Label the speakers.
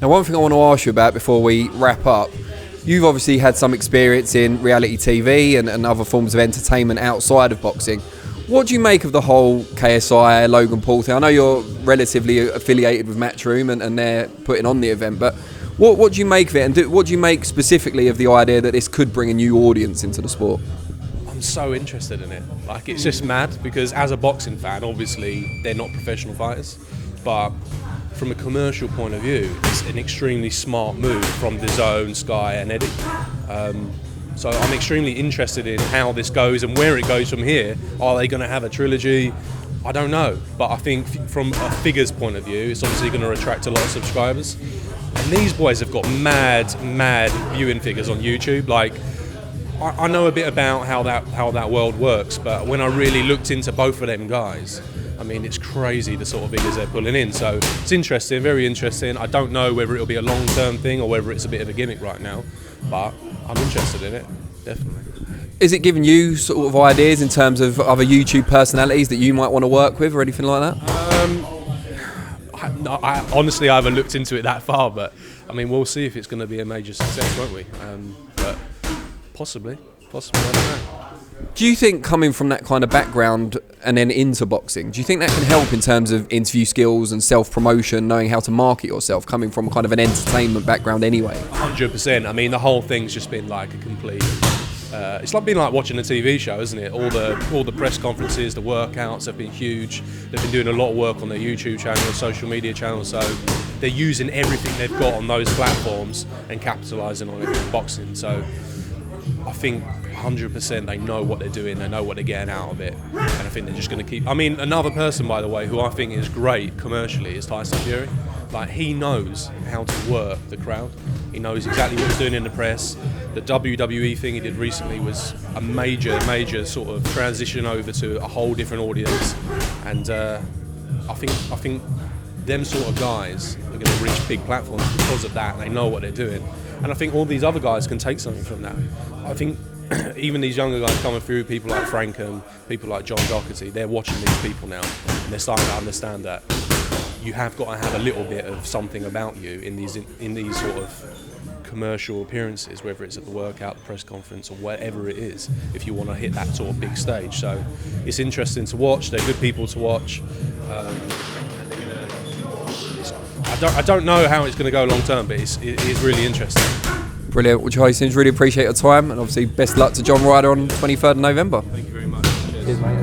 Speaker 1: Now, one thing I want to ask you about before we wrap up, you've obviously had some experience in reality TV and other forms of entertainment outside of boxing. What do you make of the whole KSI, Logan Paul thing? I know you're relatively affiliated with Matchroom and they're putting on the event, but what do you make of it? And what do you make specifically of the idea that this could bring a new audience into the sport?
Speaker 2: I'm so interested in it. Like, it's just mad because as a boxing fan, obviously they're not professional fighters, but from a commercial point of view, it's an extremely smart move from DAZN, Sky and Eddie. So I'm extremely interested in how this goes and where it goes from here. Are they going to have a trilogy? I don't know, but I think from a figures point of view, it's obviously going to attract a lot of subscribers. And these boys have got mad viewing figures on YouTube. Like, I know a bit about how that world works, but when I really looked into both of them guys, I mean, it's crazy the sort of figures they're pulling in. So it's interesting, very interesting. I don't know whether it'll be a long-term thing or whether it's a bit of a gimmick right now, but I'm interested in it, definitely.
Speaker 1: Is it giving you sort of ideas in terms of other YouTube personalities that you might want to work with or anything like that?
Speaker 2: Honestly, I haven't looked into it that far, but I mean, we'll see if it's going to be a major success, won't we? But possibly, I don't know.
Speaker 1: Do you think coming from that kind of background and then into boxing, do you think that can help in terms of interview skills and self-promotion, knowing how to market yourself, coming from kind of an entertainment background anyway?
Speaker 2: 100%. I mean, the whole thing's just been like a complete... it's like being like watching a TV show, isn't it? All the press conferences, the workouts have been huge. They've been doing a lot of work on their YouTube channel, social media channel, so they're using everything they've got on those platforms and capitalising on it in boxing. So I think 100% they know what they're doing, they know what they're getting out of it, and I think they're just going to keep... I mean, another person, by the way, who I think is great commercially is Tyson Fury. Like, he knows how to work the crowd. He knows exactly what he's doing in the press. The WWE thing he did recently was a major sort of transition over to a whole different audience, and I think them sort of guys are going to reach big platforms because of that. They know what they're doing, and I think all these other guys can take something from that. I think even these younger guys coming through, people like Frankham, people like John Doherty, they're watching these people now, and they're starting to understand that you have got to have a little bit of something about you in these sort of commercial appearances, whether it's at the workout, the press conference, or whatever it is, if you want to hit that sort of big stage. So it's interesting to watch. They're good people to watch. I don't know how it's going to go long term, but it is really interesting.
Speaker 1: Brilliant. Well, Jason, really appreciate your time, and obviously best luck to John Ryder on 23rd of November.
Speaker 2: Thank you very much.
Speaker 1: Cheers, mate.